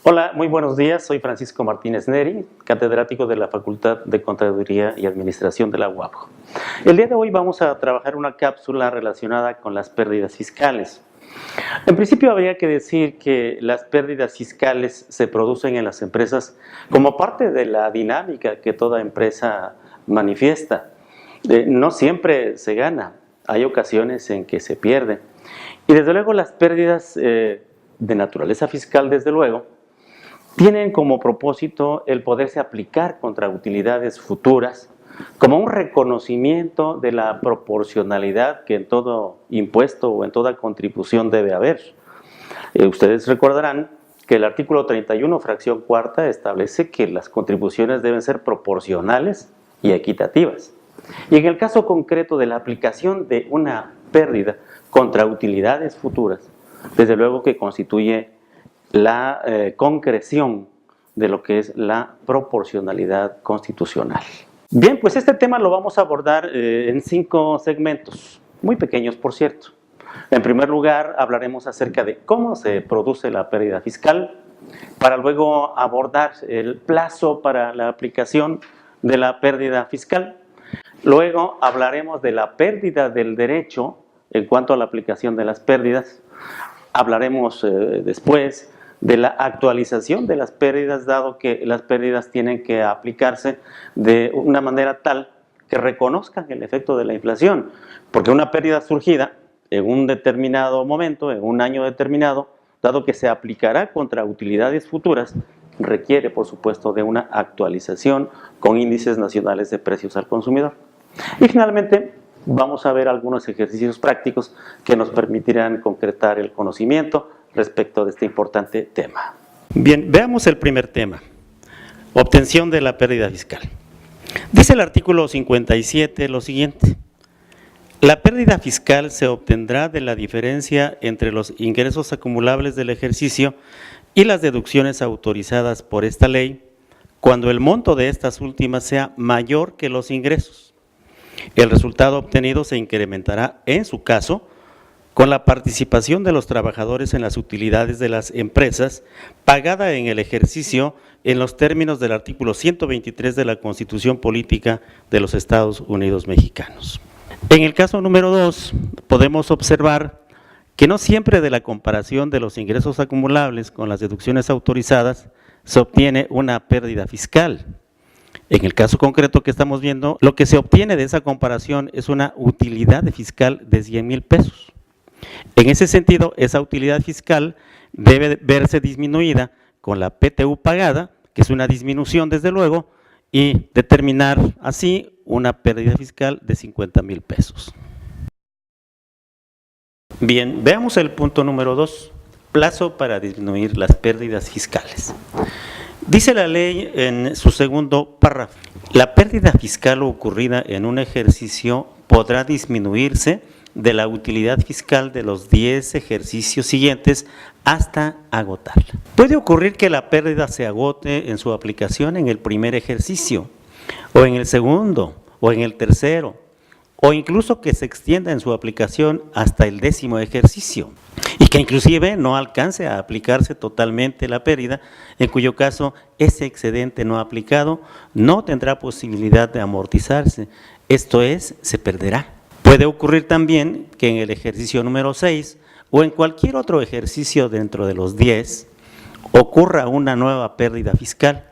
Hola, muy buenos días. Soy Francisco Martínez Neri, catedrático de la Facultad de Contaduría y Administración de la UAPJ. El día de hoy vamos a trabajar una cápsula relacionada con las pérdidas fiscales. En principio habría que decir que las pérdidas fiscales se producen en las empresas como parte de la dinámica que toda empresa manifiesta. No siempre se gana, hay ocasiones en que se pierde. Y desde luego las pérdidas de naturaleza fiscal, desde luego, tienen como propósito el poderse aplicar contra utilidades futuras como un reconocimiento de la proporcionalidad que en todo impuesto o en toda contribución debe haber. Ustedes recordarán que el artículo 31, fracción cuarta, establece que las contribuciones deben ser proporcionales y equitativas. Y en el caso concreto de la aplicación de una pérdida contra utilidades futuras, desde luego que constituye la concreción de lo que es la proporcionalidad constitucional. Bien, pues este tema lo vamos a abordar en 5 segmentos, muy pequeños por cierto. En primer lugar, hablaremos acerca de cómo se produce la pérdida fiscal, para luego abordar el plazo para la aplicación de la pérdida fiscal. Luego hablaremos de la pérdida del derecho en cuanto a la aplicación de las pérdidas. Hablaremos después de la actualización de las pérdidas, dado que las pérdidas tienen que aplicarse de una manera tal que reconozcan el efecto de la inflación, porque una pérdida surgida en un determinado momento, en un año determinado, dado que se aplicará contra utilidades futuras, requiere, por supuesto, de una actualización con índices nacionales de precios al consumidor. Y finalmente, vamos a ver algunos ejercicios prácticos que nos permitirán concretar el conocimiento respecto de este importante tema. Bien, veamos el primer tema, obtención de la pérdida fiscal. Dice el artículo 57 lo siguiente: la pérdida fiscal se obtendrá de la diferencia entre los ingresos acumulables del ejercicio y las deducciones autorizadas por esta ley, cuando el monto de estas últimas sea mayor que los ingresos. El resultado obtenido se incrementará, en su caso, con la participación de los trabajadores en las utilidades de las empresas, pagada en el ejercicio en los términos del artículo 123 de la Constitución Política de los Estados Unidos Mexicanos. En el caso número 2, podemos observar que no siempre de la comparación de los ingresos acumulables con las deducciones autorizadas se obtiene una pérdida fiscal. En el caso concreto que estamos viendo, lo que se obtiene de esa comparación es una utilidad fiscal de 100,000 pesos. En ese sentido, esa utilidad fiscal debe verse disminuida con la PTU pagada, que es una disminución desde luego, y determinar así una pérdida fiscal de 50,000 pesos. Bien, veamos el punto número 2, plazo para disminuir las pérdidas fiscales. Dice la ley en su segundo párrafo: la pérdida fiscal ocurrida en un ejercicio podrá disminuirse de la utilidad fiscal de los 10 ejercicios siguientes hasta agotarla. Puede ocurrir que la pérdida se agote en su aplicación en el primer ejercicio, o en el segundo, o en el tercero, o incluso que se extienda en su aplicación hasta el 10º ejercicio, y que inclusive no alcance a aplicarse totalmente la pérdida, en cuyo caso ese excedente no aplicado no tendrá posibilidad de amortizarse, esto es, se perderá. Puede ocurrir también que en el ejercicio número 6 o en cualquier otro ejercicio dentro de los 10 ocurra una nueva pérdida fiscal,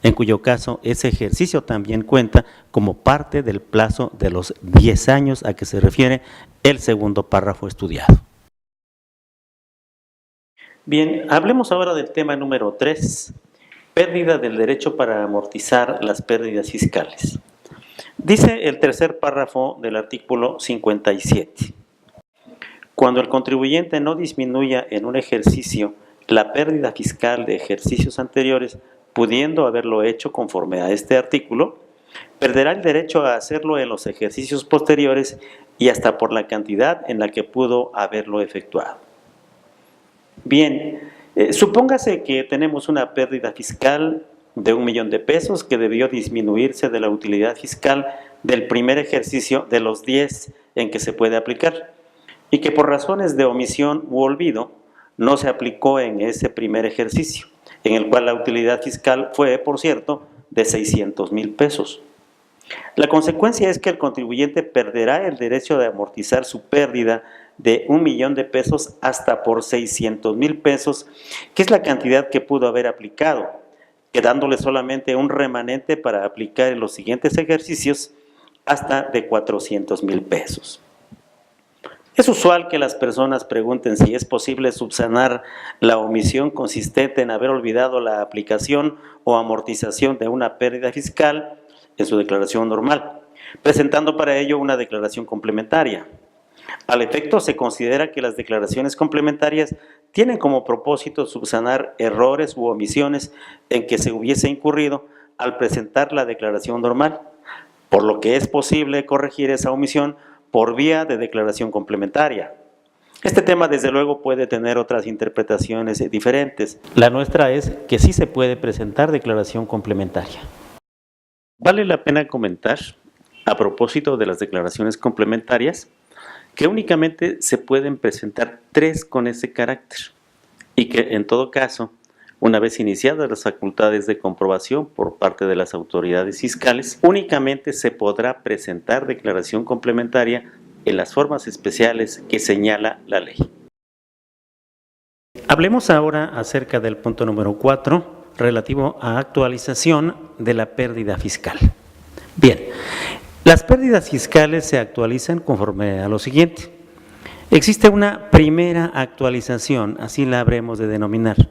en cuyo caso ese ejercicio también cuenta como parte del plazo de los 10 años a que se refiere el segundo párrafo estudiado. Bien, hablemos ahora del tema número 3, pérdida del derecho para amortizar las pérdidas fiscales. Dice el tercer párrafo del artículo 57. Cuando el contribuyente no disminuya en un ejercicio la pérdida fiscal de ejercicios anteriores, pudiendo haberlo hecho conforme a este artículo, perderá el derecho a hacerlo en los ejercicios posteriores y hasta por la cantidad en la que pudo haberlo efectuado. Bien, supóngase que tenemos una pérdida fiscal de 1,000,000 de pesos que debió disminuirse de la utilidad fiscal del primer ejercicio de los 10 en que se puede aplicar, y que por razones de omisión u olvido no se aplicó en ese primer ejercicio. en el cual la utilidad fiscal fue, por cierto, de 600,000 pesos. La consecuencia es que el contribuyente perderá el derecho de amortizar su pérdida de 1,000,000 de pesos hasta por 600,000 pesos, que es la cantidad que pudo haber aplicado, quedándole solamente un remanente para aplicar en los siguientes ejercicios hasta de 400,000 pesos. Es usual que las personas pregunten si es posible subsanar la omisión consistente en haber olvidado la aplicación o amortización de una pérdida fiscal en su declaración normal, presentando para ello una declaración complementaria. Al efecto, se considera que las declaraciones complementarias tienen como propósito subsanar errores u omisiones en que se hubiese incurrido al presentar la declaración normal, por lo que es posible corregir esa omisión por vía de declaración complementaria. Este tema, desde luego, puede tener otras interpretaciones diferentes. La nuestra es que sí se puede presentar declaración complementaria. Vale la pena comentar, a propósito de las declaraciones complementarias, que únicamente se pueden presentar 3 con ese carácter y que, en todo caso, una vez iniciadas las facultades de comprobación por parte de las autoridades fiscales, únicamente se podrá presentar declaración complementaria en las formas especiales que señala la ley. Hablemos ahora acerca del punto número 4, relativo a actualización de la pérdida fiscal. Bien, las pérdidas fiscales se actualizan conforme a lo siguiente. Existe una primera actualización, así la habremos de denominar,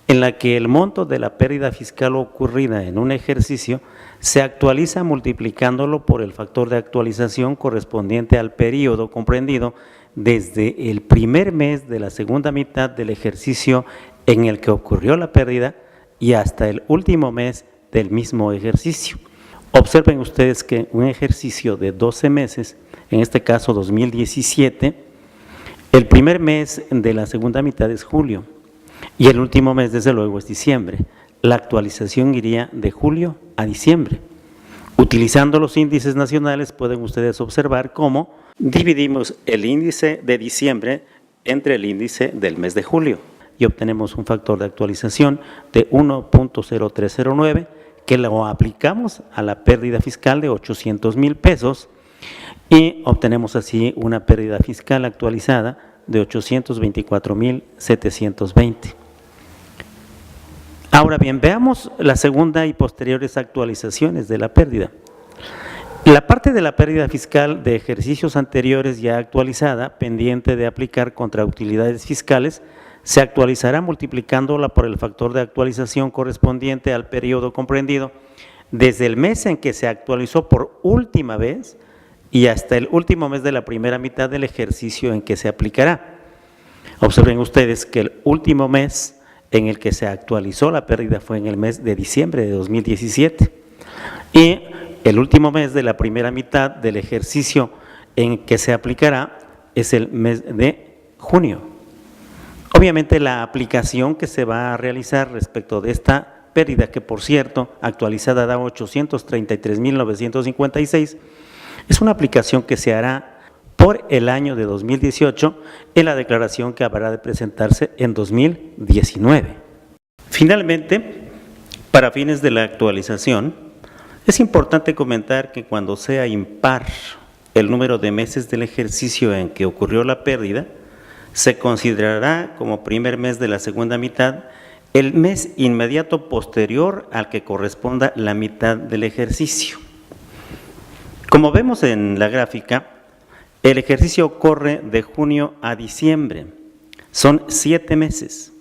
en la que el monto de la pérdida fiscal ocurrida en un ejercicio se actualiza multiplicándolo por el factor de actualización correspondiente al periodo comprendido desde el primer mes de la segunda mitad del ejercicio en el que ocurrió la pérdida y hasta el último mes del mismo ejercicio. Observen ustedes que un ejercicio de 12 meses, en este caso 2017, el primer mes de la segunda mitad es julio y el último mes, desde luego, es diciembre. La actualización iría de julio a diciembre. Utilizando los índices nacionales, pueden ustedes observar cómo dividimos el índice de diciembre entre el índice del mes de julio y obtenemos un factor de actualización de 1.0309 que lo aplicamos a la pérdida fiscal de 800,000 pesos y obtenemos así una pérdida fiscal actualizada de 824,720. Ahora bien, veamos la segunda y posteriores actualizaciones de la pérdida. La parte de la pérdida fiscal de ejercicios anteriores ya actualizada, pendiente de aplicar contra utilidades fiscales, se actualizará multiplicándola por el factor de actualización correspondiente al periodo comprendido desde el mes en que se actualizó por última vez y hasta el último mes de la primera mitad del ejercicio en que se aplicará. Observen ustedes que el último mes en el que se actualizó la pérdida fue en el mes de diciembre de 2017 y el último mes de la primera mitad del ejercicio en que se aplicará es el mes de junio. Obviamente la aplicación que se va a realizar respecto de esta pérdida, que por cierto actualizada da 833,956, es una aplicación que se hará por el año de 2018 en la declaración que habrá de presentarse en 2019. Finalmente, para fines de la actualización, es importante comentar que cuando sea impar el número de meses del ejercicio en que ocurrió la pérdida, se considerará como primer mes de la segunda mitad el mes inmediato posterior al que corresponda la mitad del ejercicio. Como vemos en la gráfica, el ejercicio corre de junio a diciembre. Son 7 meses.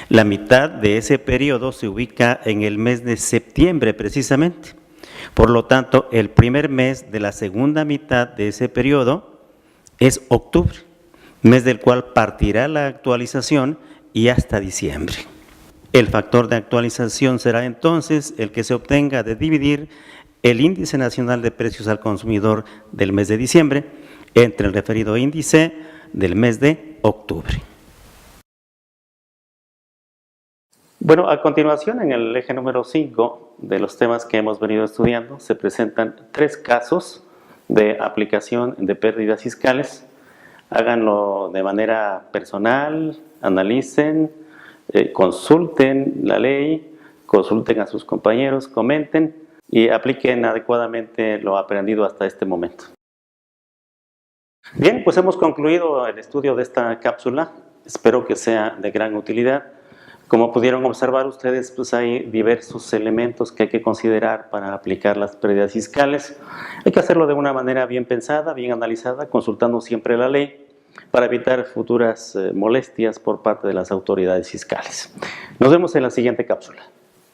La mitad de ese periodo se ubica en el mes de septiembre precisamente. Por lo tanto, el primer mes de la segunda mitad de ese periodo es octubre, mes del cual partirá la actualización y hasta diciembre. El factor de actualización será entonces el que se obtenga de dividir el índice nacional de precios al consumidor del mes de diciembre entre el referido índice del mes de octubre. Bueno, a continuación, en el eje número 5 de los temas que hemos venido estudiando, se presentan 3 casos de aplicación de pérdidas fiscales. Háganlo de manera personal, analicen, consulten la ley, consulten a sus compañeros, comenten y apliquen adecuadamente lo aprendido hasta este momento. Bien, pues hemos concluido el estudio de esta cápsula. Espero que sea de gran utilidad. Como pudieron observar ustedes, pues hay diversos elementos que hay que considerar para aplicar las pérdidas fiscales. Hay que hacerlo de una manera bien pensada, bien analizada, consultando siempre la ley para evitar futuras molestias por parte de las autoridades fiscales. Nos vemos en la siguiente cápsula.